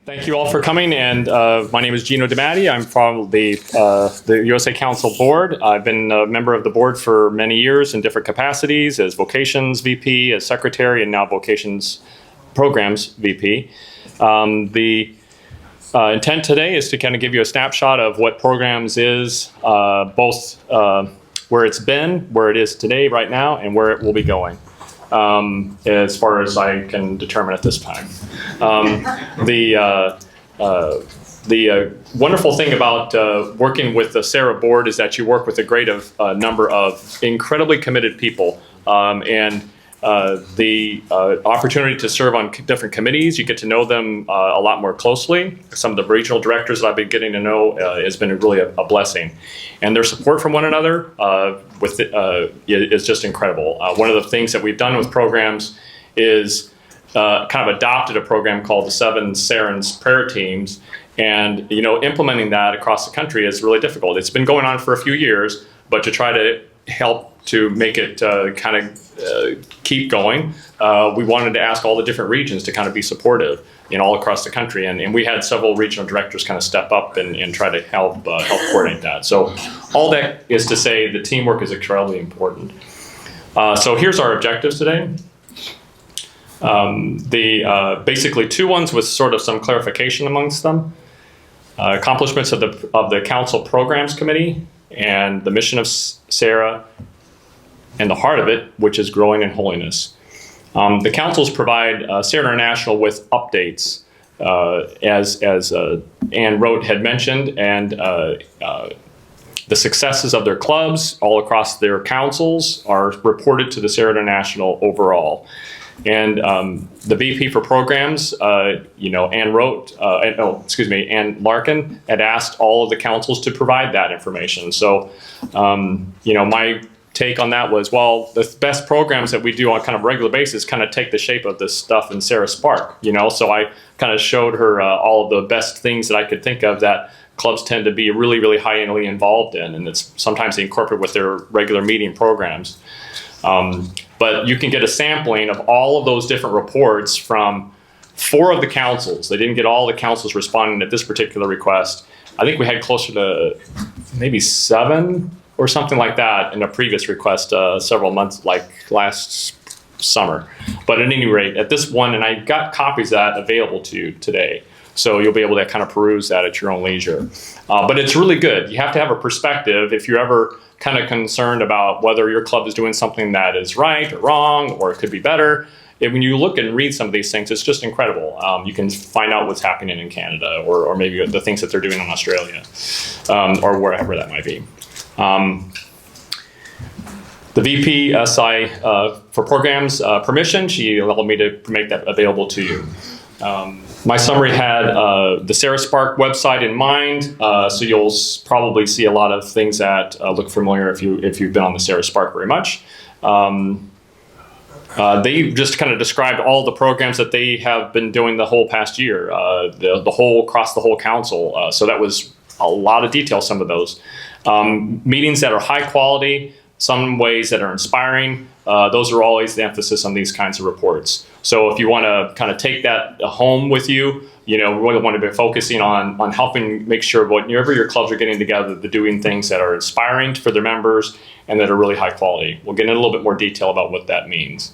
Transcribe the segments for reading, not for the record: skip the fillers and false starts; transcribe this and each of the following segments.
Thank you all for coming, and my name is Gino Dimattia. I'm from the USA Council Board. I've been a member of the board for many years in different capacities, as Vocations VP, as Secretary, and now Vocations Programs VP. The intent today is to kind of give you a snapshot of what Programs is, both where it's been, where it is today, right now, and where it will be going. As far as I can determine at this time. The wonderful thing about working with the Serra board is that you work with a great number of incredibly committed people, and the opportunity to serve on different committees, you get to know them a lot more closely. Some of the regional directors that I've been getting to know has been really a blessing. And their support from one another is just incredible. One of the things that we've done with Programs is kind of adopted a program called the 7 Serran's prayer teams. And implementing that across the country is really difficult. It's been going on for a few years, but to try to help to make it kind of keep going, we wanted to ask all the different regions to kind of be supportive all across the country, and we had several regional directors kind of step up and try to help coordinate that. So all that is to say the teamwork is incredibly important. So here's our objectives today. Basically two ones with sort of some clarification amongst them. Accomplishments of the Council Programs Committee and the mission of Serra and the heart of it, which is growing in holiness. The councils provide Serra International with updates, as Ann Rote had mentioned, and the successes of their clubs all across their councils are reported to the Serra International overall. And the VP for Programs, Ann Rote, Ann Larkin had asked all of the councils to provide that information. So, my take on that was, well, the best programs that we do on kind of regular basis kind of take the shape of this stuff in Serra Spark, So I kind of showed her all of the best things that I could think of that clubs tend to be really, really highly involved in, and it's sometimes they incorporate with their regular meeting programs. But you can get a sampling of all of those different reports from 4 of the councils. They didn't get all the councils responding at this particular request. I think we had closer to maybe 7 or something like that in a previous request several months, like last summer. But at any rate, at this one, and I got copies of that available to you today. So you'll be able to kind of peruse that at your own leisure. But it's really good. You have to have a perspective if you're ever kind of concerned about whether your club is doing something that is right or wrong, or it could be better. When you look and read some of these things, it's just incredible. You can find out what's happening in Canada, or maybe the things that they're doing in Australia, or wherever that might be. The VP SI for Programs permission, she allowed me to make that available to you. My summary had the Serra Spark website in mind, so you'll probably see a lot of things that look familiar if you've been on the Serra Spark very much. They just kind of described all the programs that they have been doing the whole past year, across the whole council. So that was a lot of detail, some of those. Meetings that are high quality, some ways that are inspiring. Those are always the emphasis on these kinds of reports. So if you want to kind of take that home with you, we really want to be focusing on helping make sure whenever your clubs are getting together, they're doing things that are inspiring for their members and that are really high quality. We'll get into a little bit more detail about what that means.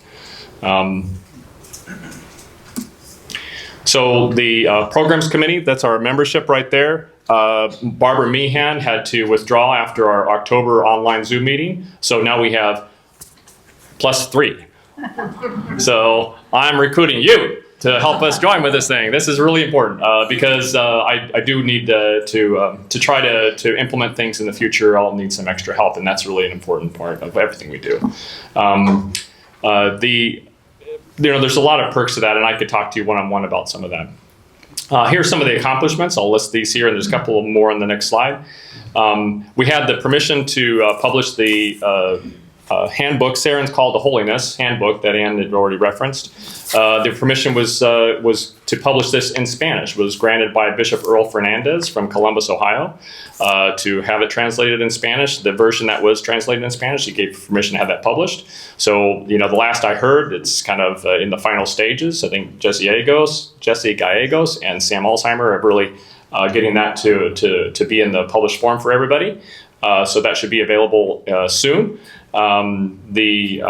So the Programs Committee, that's our membership right there. Barbara Meehan had to withdraw after our October online Zoom meeting. So now we have +3. So I'm recruiting you to help us join with this thing. This is really important because I do need to try to implement things in the future. I'll need some extra help, and that's really an important part of everything we do. There's a lot of perks to that, and I could talk to you one-on-one about some of that. Here's some of the accomplishments. I'll list these here, and there's a couple more on the next slide. We had the permission to publish the handbook, Serran's Call to Holiness handbook that Ann had already referenced. The permission was to publish this in Spanish. It was granted by Bishop Earl Fernandez from Columbus, Ohio, to have it translated in Spanish. The version that was translated in Spanish, he gave permission to have that published. So, the last I heard, it's kind of in the final stages. I think Jesse Gallegos and Sam Alzheimer are really getting that to be in the published form for everybody. So that should be available soon. The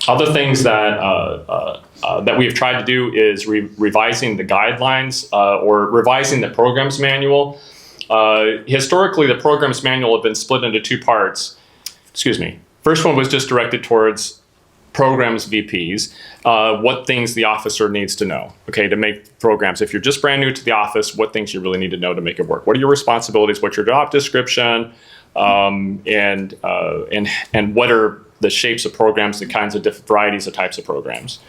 other things that we've tried to do is revising the guidelines or revising the programs manual. Historically, the programs manual have been split into two parts. Excuse me. First one was just directed towards programs VPs, what things the officer needs to know, okay, to make programs. If you're just brand new to the office, what things you really need to know to make it work. What are your responsibilities? What's your job description? And what are the shapes of programs, the kinds of different varieties of types of programs.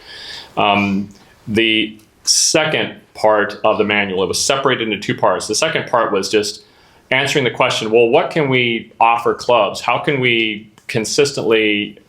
The second part of the manual, it was separated into two parts. The second part was just answering the question, well, what can we offer clubs? How can we consistently,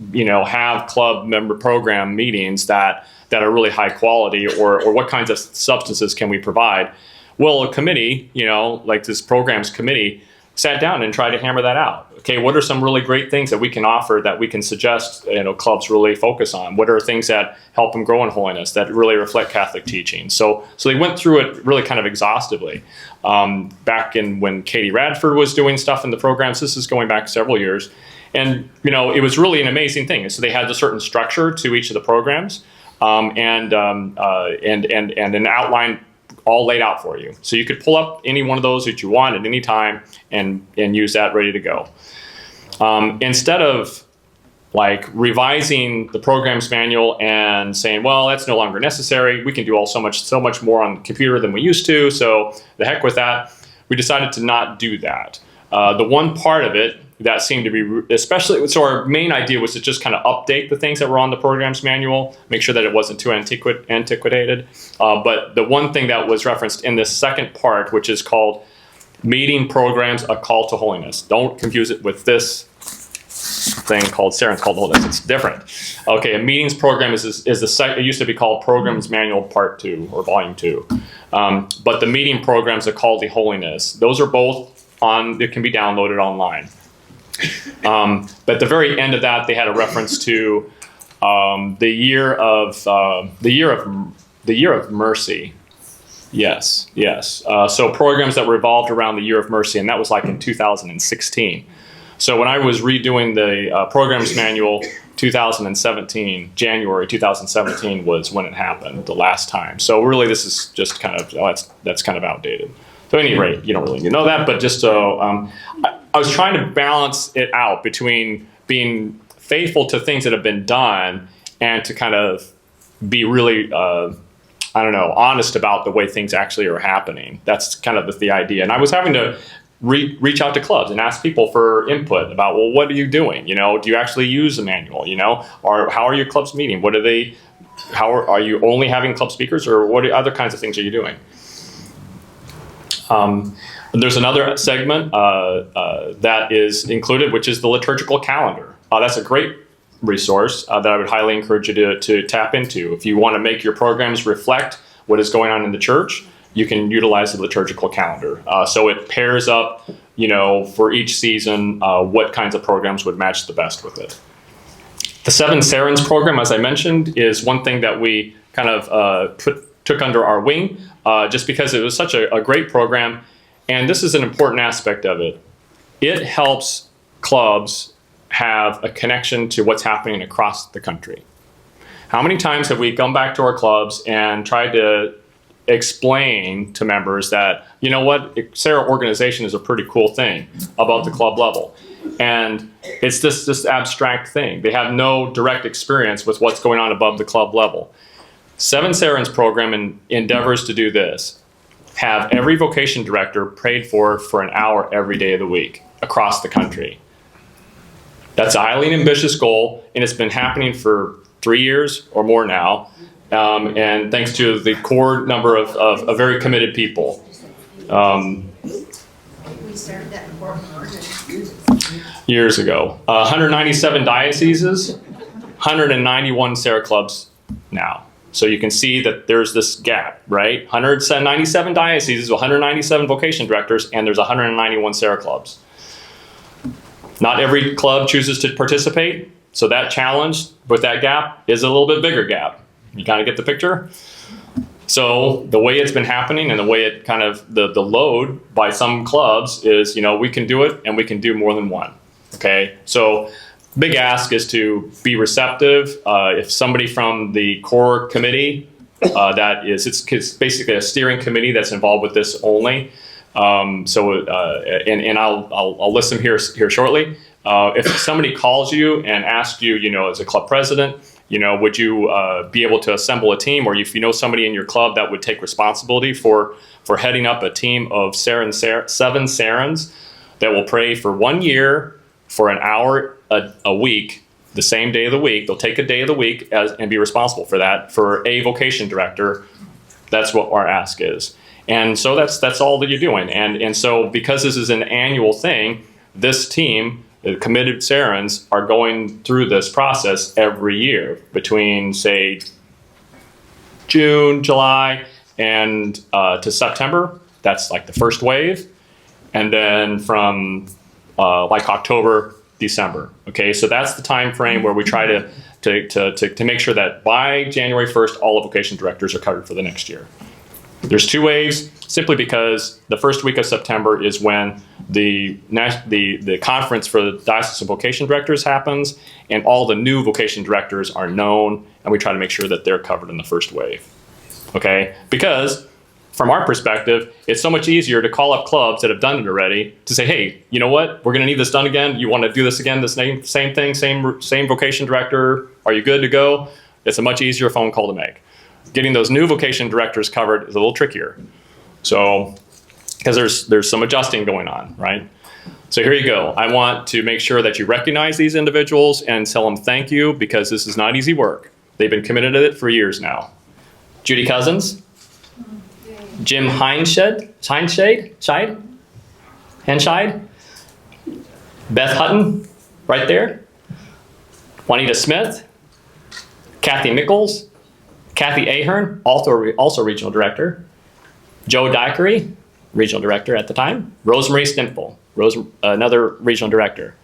have club member program meetings that are really high quality, or what kinds of substances can we provide? Well, a committee, like this programs committee, sat down and tried to hammer that out. Okay, what are some really great things that we can offer that we can suggest, clubs really focus on? What are things that help them grow in holiness, that really reflect Catholic teaching? So they went through it really kind of exhaustively. Back when Katie Radford was doing stuff in the programs, this is going back several years. And, it was really an amazing thing. So they had a certain structure to each of the programs, and an outline all laid out for you. So you could pull up any one of those that you want at any time and use that ready to go. Instead of revising the programs manual and saying, well, that's no longer necessary, we can do so much more on the computer than we used to, so the heck with that, we decided to not do that. The one part of it that seemed to be, so our main idea was to just kind of update the things that were on the programs manual, make sure that it wasn't too antiquated. But the one thing that was referenced in this second part, which is called Meeting Programs, A Call to Holiness. Don't confuse it with this thing called Serran's Call to Holiness. It's different. Okay, a meetings program it used to be called Programs Manual Part 2 or Volume 2. But the meeting programs, A Call to Holiness, those are both it can be downloaded online. But at the very end of that, they had a reference to the year of mercy. Yes. So programs that revolved around the year of mercy, and that was in 2016. So when I was redoing the programs manual, January 2017 was when it happened the last time. So really, this is just kind of that's kind of outdated. So at any rate, you don't really need to know that, but just so I was trying to balance it out between being faithful to things that have been done and to kind of be really, honest about the way things actually are happening. That's kind of the idea. And I was having to reach out to clubs and ask people for input about, well, what are you doing? Do you actually use the manual? Or how are your clubs meeting? Are you only having club speakers, or what other kinds of things are you doing? There's another segment that is included, which is the liturgical calendar. That's a great resource that I would highly encourage you to tap into. If you want to make your programs reflect what is going on in the church, you can utilize the liturgical calendar. So it pairs up, for each season, what kinds of programs would match the best with it. The Seven Serrans program, as I mentioned, is one thing that we kind of took under our wing, just because it was such a great program. And this is an important aspect of it. It helps clubs have a connection to what's happening across the country. How many times have we come back to our clubs and tried to explain to members that, Serra organization is a pretty cool thing above the club level. And it's this abstract thing. They have no direct experience with what's going on above the club level. Seven Serrans program endeavors to do this. Have every vocation director prayed for an hour every day of the week across the country. That's a highly ambitious goal, and it's been happening for 3 years or more now, and thanks to the core number of very committed people. years ago. 197 dioceses, 191 Serra clubs now. So you can see that there's this gap, right? 197 dioceses, 197 vocation directors, and there's 191 Serra clubs. Not every club chooses to participate, so that challenge with that gap is a little bit bigger gap. You kind of get the picture? So the way it's been happening and the way it kind of, the load by some clubs is, you know, we can do it and we can do more than one, okay? So big ask is to be receptive. If somebody from the core committee, it's basically a steering committee that's involved with this only. And I'll list them here shortly. If somebody calls you and asks you, you know, as a club president, you know, would you be able to assemble a team, or if you know somebody in your club that would take responsibility for heading up a team of seven Serrans that will pray for 1 year for an hour a week, the same day of the week. They'll take a day of the week and be responsible for that for a vocation director. That's what our ask is. And so that's all that you're doing. And so because this is an annual thing, this team, the committed Serrans, are going through this process every year between, say, June, July, and to September. That's like the first wave. And then from like October, December. Okay, so that's the time frame where we try to make sure that by January 1st, all the vocation directors are covered for the next year. There's 2 waves, simply because the first week of September is when the conference for the Diocesan Vocation Directors happens, and all the new vocation directors are known, and we try to make sure that they're covered in the first wave. Okay? Because from our perspective, it's so much easier to call up clubs that have done it already to say, hey, you know what? We're going to need this done again. You want to do this again? The same thing, same vocation director. Are you good to go? It's a much easier phone call to make. Getting those new vocation directors covered is a little trickier. So, because there's some adjusting going on, right? So here you go. I want to make sure that you recognize these individuals and tell them thank you, because this is not easy work. They've been committed to it for years now. Judy Cousins, Jim Henscheid, Beth Hutton, right there, Juanita Smith, Kathy Nichols, Kathy Ahern, also regional director, Joe Daiquiri, regional director at the time, Rosemarie Stimple, another regional director.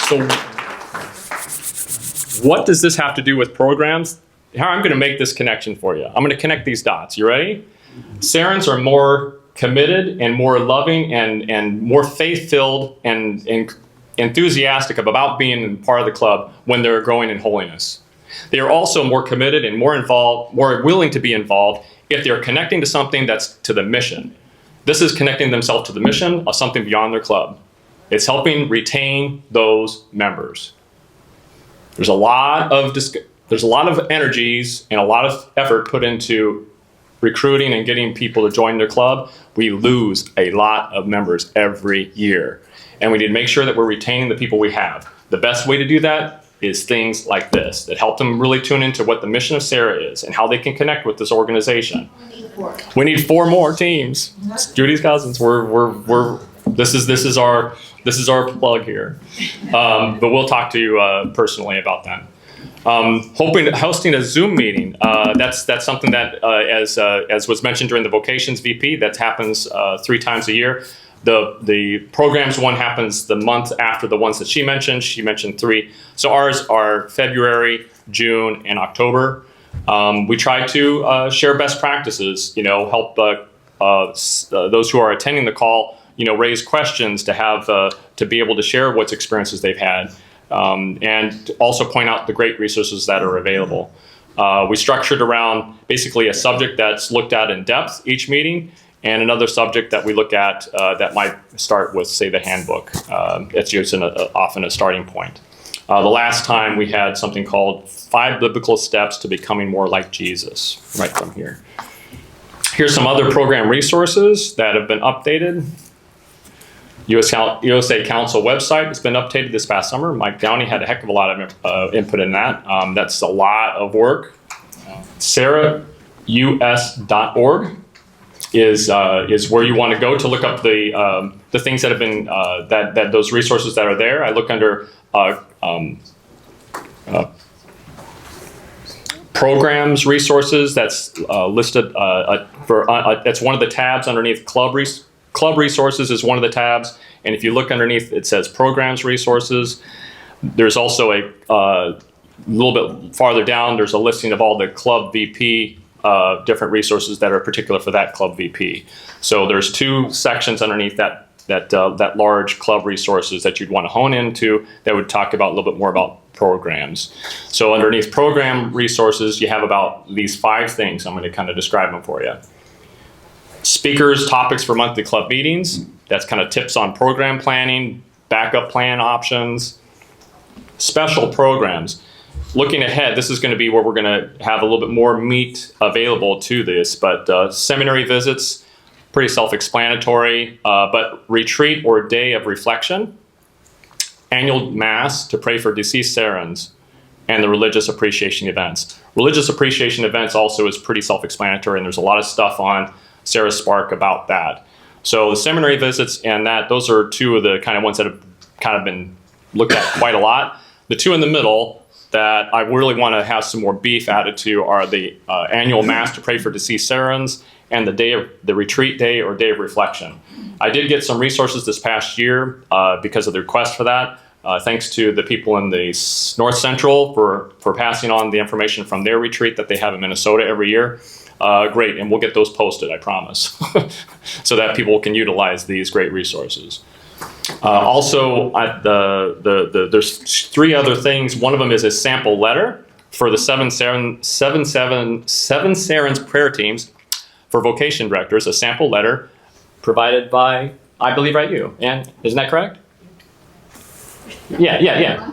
So what does this have to do with programs? How I'm going to make this connection for you. I'm going to connect these dots. You ready? Serrans are more committed and more loving and more faith-filled and enthusiastic about being part of the club when they're growing in holiness. They are also more committed and more involved, more willing to be involved if they're connecting to something that's to the mission. This is connecting themselves to the mission of something beyond their club. It's helping retain those members. There's a lot of energies and a lot of effort put into recruiting and getting people to join their club. We lose a lot of members every year. And we need to make sure that we're retaining the people we have. The best way to do that is things like this that help them really tune into what the mission of Serra is and how they can connect with this organization. We need 4 more teams. Judy's Cousins. This is our plug here. But we'll talk to you personally about that. Hosting a Zoom meeting. That's something that, as was mentioned during the Vocations VP, that happens 3 times a year. The programs one happens the month after the ones that she mentioned. She mentioned 3. So ours are February, June, and October. We try to share best practices, help those who are attending the call, raise questions to have to be able to share what experiences they've had, and also point out the great resources that are available. We structured around basically a subject that's looked at in depth each meeting, and another subject that we look at that might start with, say, the handbook. It's used often a starting point. The last time we had something called 5 Biblical Steps to Becoming More Like Jesus, right from here. Here's some other program resources that have been updated. USA Council website has been updated this past summer. Mike Downey had a heck of a lot of input in that. That's a lot of work. Serra U.S.org. is where you want to go to look up the things that have been that those resources that are there. I look under programs resources. That's listed that's one of the tabs underneath club resources is one of the tabs. And if you look underneath, it says programs resources. There's also a little bit farther down. There's a listing of all the club VP different resources that are particular for that club VP. So there's two sections underneath that large club resources that you'd want to hone into that would talk about a little bit more about programs. So underneath program resources, you have about these 5 things. I'm going to kind of describe them for you. Speakers, topics for monthly club meetings. That's kind of tips on program planning, backup plan options. Special programs. Looking ahead, this is going to be where we're going to have a little bit more meat available to this, but seminary visits, pretty self-explanatory, but retreat or day of reflection, annual mass to pray for deceased Serrans, and the religious appreciation events. Religious appreciation events also is pretty self-explanatory, and there's a lot of stuff on Serra Spark about that. So the seminary visits and those are 2 of the kind of ones that have kind of been looked at quite a lot. The 2 in the middle that I really want to have some more beef added to are the annual mass to pray for deceased Serrans and the retreat day or day of reflection. I did get some resources this past year because of the request for that. Thanks to the people in the North Central for passing on the information from their retreat that they have in Minnesota every year. Great, and we'll get those posted, I promise, so that people can utilize these great resources. Also, there's 3 other things. One of them is a sample letter for the seven Serrans prayer teams for vocation directors, a sample letter provided by, I believe, you. And isn't that correct? Yeah.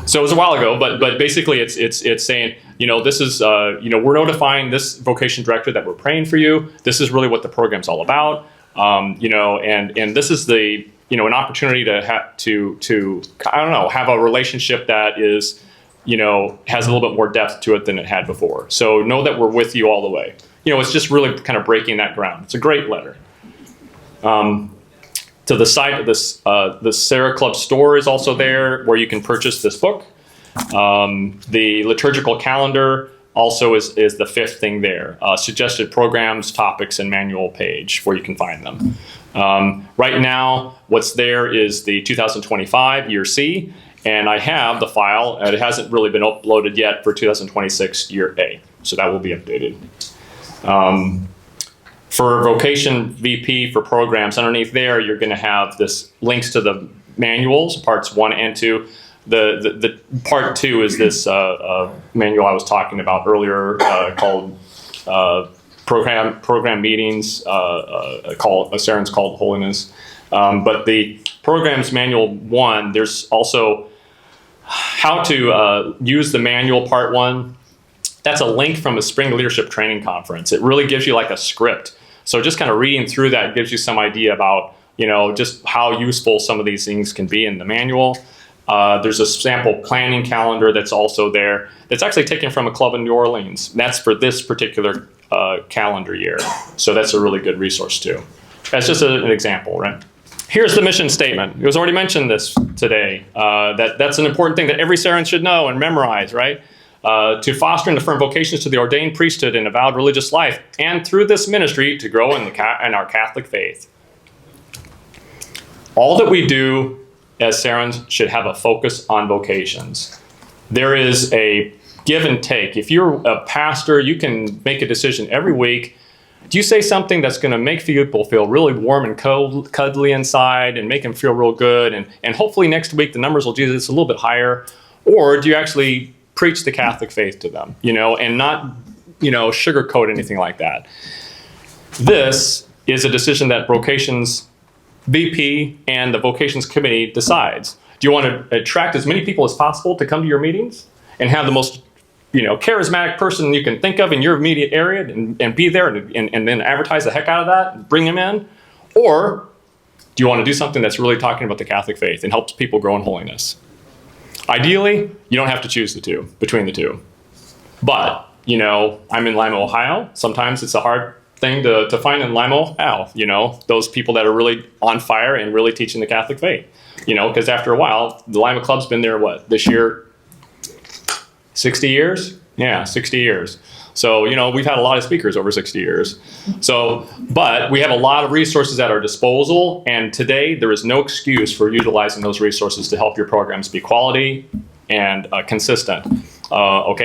So it was a while ago, but basically it's saying, this is, we're notifying this vocation director that we're praying for you. This is really what the program's all about. And this is the, an opportunity to have a relationship that is, has a little bit more depth to it than it had before. So know that we're with you all the way. It's just really kind of breaking that ground. It's a great letter. To the site of this, the Serra Club store is also there where you can purchase this book. The liturgical calendar also is the 5th thing there. Suggested programs, topics, and manual page where you can find them. Right now, what's there is the 2025 year C, and I have the file. It hasn't really been uploaded yet for 2026 year A, so that will be updated. For vocation VP for programs, underneath there, you're going to have this links to the manuals, parts 1 and 2. The part 2 is this manual I was talking about earlier called program meetings, Serran's called Holiness. But the programs manual 1, there's also how to use the manual part 1. That's a link from a spring leadership training conference. It really gives you like a script. So just kind of reading through that gives you some idea about, just how useful some of these things can be in the manual. There's a sample planning calendar that's also there. That's actually taken from a club in New Orleans. That's for this particular calendar year. So that's a really good resource too. That's just an example, right? Here's the mission statement. It was already mentioned this today. That's an important thing that every Serran should know and memorize, right? To foster and affirm vocations to the ordained priesthood and avowed religious life, and through this ministry to grow in our Catholic faith. All that we do as Serrans should have a focus on vocations. There is a give and take. If you're a pastor, you can make a decision every week. Do you say something that's going to make people feel really warm and cuddly inside and make them feel real good, and hopefully next week the numbers will do this a little bit higher? Or do you actually preach the Catholic faith to them, and not, sugarcoat anything like that? This is a decision that Vocations VP and the Vocations Committee decides. Do you want to attract as many people as possible to come to your meetings and have the most, charismatic person you can think of in your immediate area and be there and then advertise the heck out of that and bring them in? Or do you want to do something that's really talking about the Catholic faith and helps people grow in holiness? Ideally, you don't have to choose between the two. But, I'm in Lima, Ohio. Sometimes it's a hard thing to find in Lima, those people that are really on fire and really teaching the Catholic faith. Because after a while, the Lima Club's been there, this year, 60 years? Yeah, 60 years. So, we've had a lot of speakers over 60 years. So, but we have a lot of resources at our disposal, and today there is no excuse for utilizing those resources to help your programs be quality and consistent. So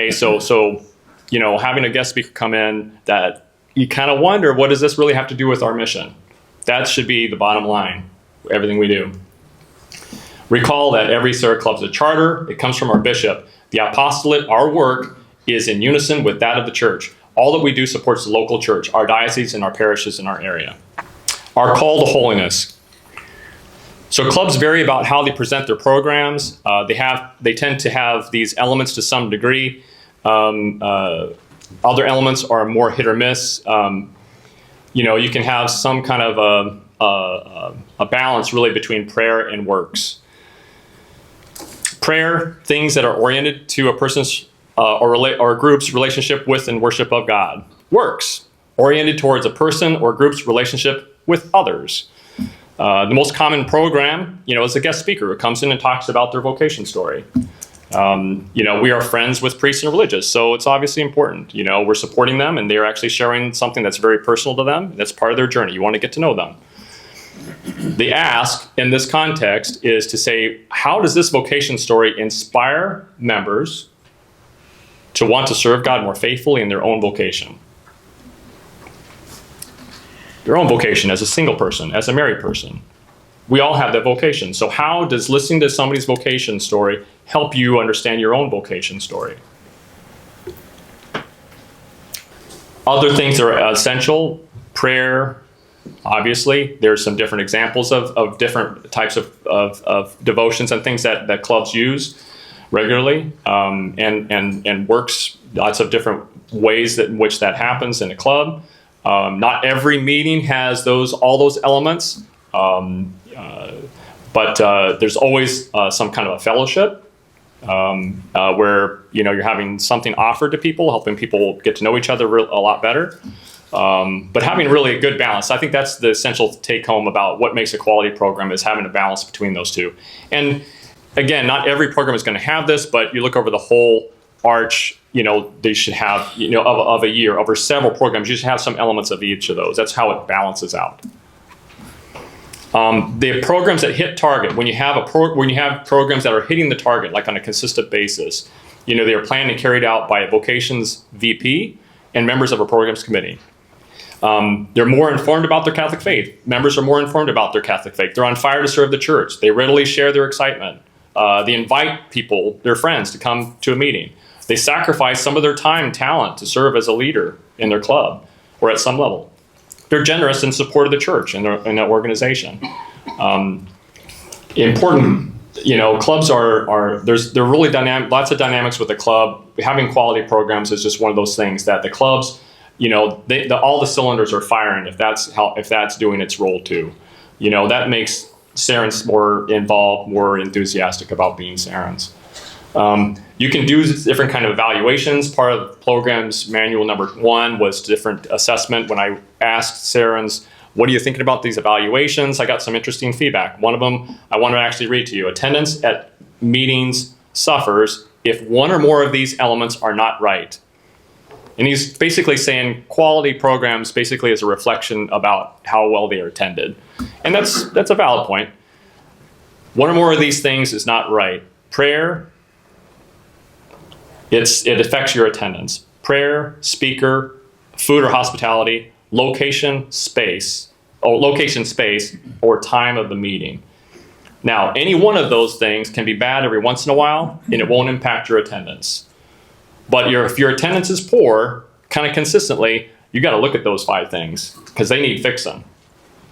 having a guest speaker come in that you kind of wonder, what does this really have to do with our mission? That should be the bottom line, everything we do. Recall that every Serra Club is a charter. It comes from our bishop. The apostolate, our work, is in unison with that of the church. All that we do supports the local church, our diocese, and our parishes in our area. Our call to holiness. So clubs vary about how they present their programs. They tend to have these elements to some degree. Other elements are more hit or miss. You can have some kind of a balance really between prayer and works. Prayer, things that are oriented to a person's or a group's relationship with and worship of God. Works, oriented towards a person or group's relationship with others. The most common program, is a guest speaker who comes in and talks about their vocation story. We are friends with priests and religious, so it's obviously important. We're supporting them, and they're actually sharing something that's very personal to them. That's part of their journey. You want to get to know them. The ask in this context is to say, how does this vocation story inspire members to want to serve God more faithfully in their own vocation? Their own vocation as a single person, as a married person. We all have that vocation. So how does listening to somebody's vocation story help you understand your own vocation story? Other things that are essential, prayer, obviously. There's some different examples of different types of devotions and things that clubs use regularly, and works, lots of different ways in which that happens in a club. Not every meeting has all those elements, but there's always some kind of a fellowship where you're having something offered to people, helping people get to know each other a lot better. But having really a good balance. I think that's the essential take home about what makes a quality program, is having a balance between those two. And again, not every program is going to have this, but you look over the whole arch, they should have, of a year, over several programs, you should have some elements of each of those. That's how it balances out. The programs that hit target, when you have programs that are hitting the target, like on a consistent basis, they are planned and carried out by a vocations VP and members of a programs committee. They're more informed about their Catholic faith. Members are more informed about their Catholic faith. They're on fire to serve the church. They readily share their excitement. They invite people, their friends, to come to a meeting. They sacrifice some of their time and talent to serve as a leader in their club or at some level. They're generous in support of the church and their organization. Important, clubs they're really dynamic, lots of dynamics with the club. Having quality programs is just one of those things that the clubs, all the cylinders are firing if that's doing its role too. That makes Serrans more involved, more enthusiastic about being Serrans. You can do different kind of evaluations. Part of the program's manual number 1 was different assessment. When I asked Serrans, what are you thinking about these evaluations? I got some interesting feedback. One of them I want to actually read to you. Attendance at meetings suffers if one or more of these elements are not right. And he's basically saying quality programs basically is a reflection about how well they are attended. And that's a valid point. One or more of these things is not right. Prayer, it affects your attendance. Prayer, speaker, food or hospitality, location, space, or time of the meeting. Now, any one of those things can be bad every once in a while, and it won't impact your attendance. But if your attendance is poor, kind of consistently, you got to look at those 5 things because they need fixing.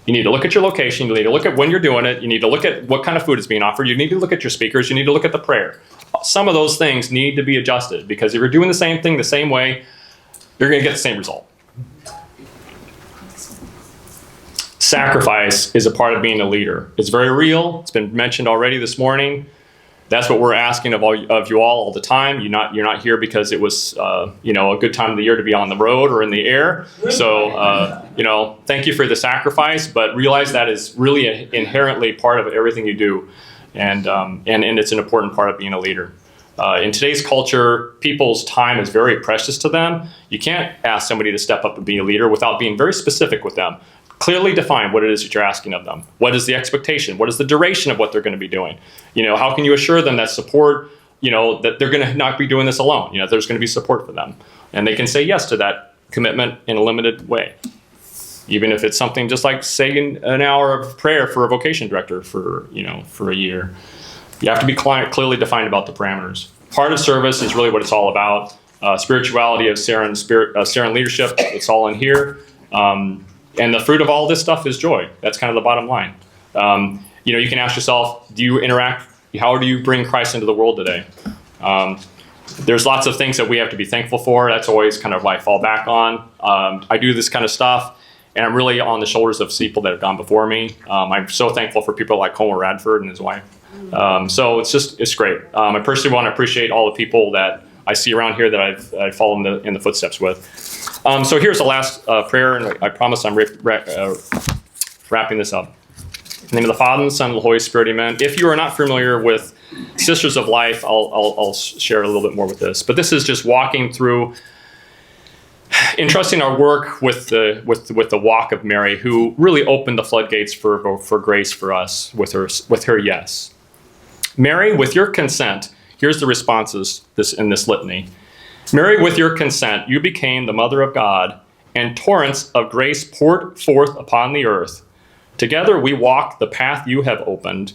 You need to look at your location. You need to look at when you're doing it. You need to look at what kind of food is being offered. You need to look at your speakers. You need to look at the prayer. Some of those things need to be adjusted because if you're doing the same thing the same way, you're going to get the same result. Sacrifice is a part of being a leader. It's very real. It's been mentioned already this morning. That's what we're asking of you all the time. You're not here because it was a good time of the year to be on the road or in the air. So thank you for the sacrifice, but realize that is really inherently part of everything you do, and it's an important part of being a leader. In today's culture, people's time is very precious to them. You can't ask somebody to step up and be a leader without being very specific with them. Clearly define what it is that you're asking of them. What is the expectation? What is the duration of what they're going to be doing? How can you assure them that support, that they're going to not be doing this alone? There's going to be support for them. And they can say yes to that commitment in a limited way. Even if it's something just like saying an hour of prayer for a vocation director for a year. You have to be clearly defined about the parameters. Part of service is really what it's all about. Spirituality of Serran leadership, it's all in here. And the fruit of all this stuff is joy. That's kind of the bottom line. You can ask yourself, how do you bring Christ into the world today? There's lots of things that we have to be thankful for. That's always kind of what I fall back on. I do this kind of stuff, and I'm really on the shoulders of people that have gone before me. I'm so thankful for people like Homer Radford and his wife. So it's great. I personally want to appreciate all the people that I see around here that I've followed in the footsteps with. So here's the last prayer, and I promise I'm wrapping this up. In the name of the Father, and the Son, and the Holy Spirit, amen. If you are not familiar with Sisters of Life, I'll share a little bit more with this. But this is just walking through, entrusting our work with the walk of Mary, who really opened the floodgates for grace for us with her yes. Mary, with your consent, here's the responses in this litany. Mary, with your consent, you became the mother of God, and torrents of grace poured forth upon the earth. Together we walk the path you have opened.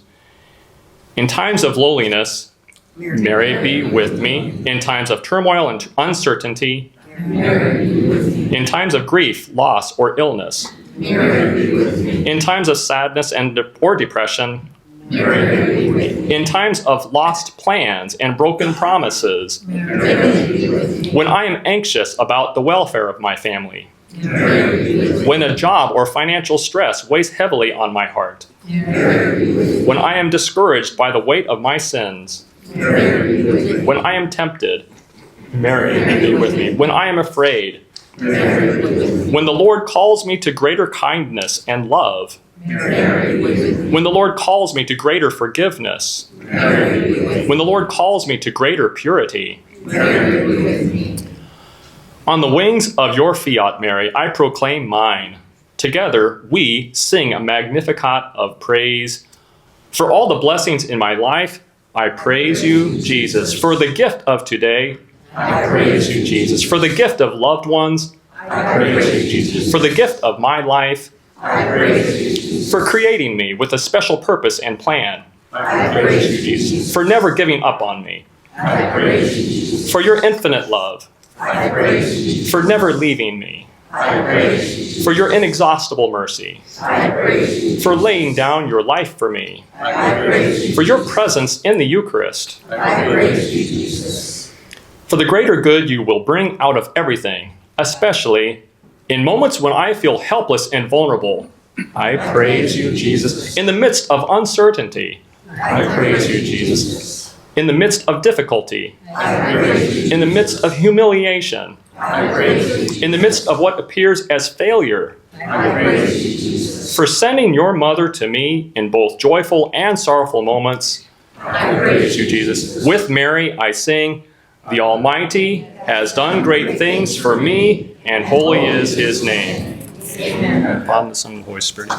In times of lowliness, Mary, be with me. In times of turmoil and uncertainty, Mary, be with me. In times of grief, loss, or illness, Mary, be with me. In times of sadness or depression, Mary, be with me. In times of lost plans and broken promises, Mary, be with me. When I am anxious about the welfare of my family, Mary, be with me. When a job or financial stress weighs heavily on my heart, Mary, be with me. When I am discouraged by the weight of my sins, Mary, be with me. When I am tempted, Mary, be with me. When I am afraid, Mary, be with me. When the Lord calls me to greater kindness and love, Mary, be with me. When the Lord calls me to greater forgiveness, Mary, be with me. When the Lord calls me to greater purity, Mary, be with me. On the wings of your fiat, Mary, I proclaim mine. Together we sing a Magnificat of praise. For all the blessings in my life, I praise you, Jesus. For the gift of today, I praise you, Jesus. For the gift of loved ones, I praise you, Jesus. For the gift of my life, I praise you, Jesus. For creating me with a special purpose and plan, I praise you, Jesus. For never giving up on me, I praise you, Jesus. For your infinite love, I praise you, Jesus. For never leaving me, I praise you, Jesus. For your inexhaustible mercy, I praise you, Jesus. For laying down your life for me, I praise you, for your presence in the Eucharist, I praise you, Jesus. For the greater good you will bring out of everything, especially in moments when I feel helpless and vulnerable, I praise you, Jesus. In the midst of uncertainty, I praise you, Jesus. In the midst of difficulty, I praise you, Jesus. In the midst of humiliation, I praise you, Jesus. In the midst of what appears as failure, I praise you, Jesus. For sending your mother to me in both joyful and sorrowful moments, I praise you, Jesus. With Mary I sing, the Almighty has done great things for me, and holy is his name. Amen. Father, the Son, and the Holy Spirit.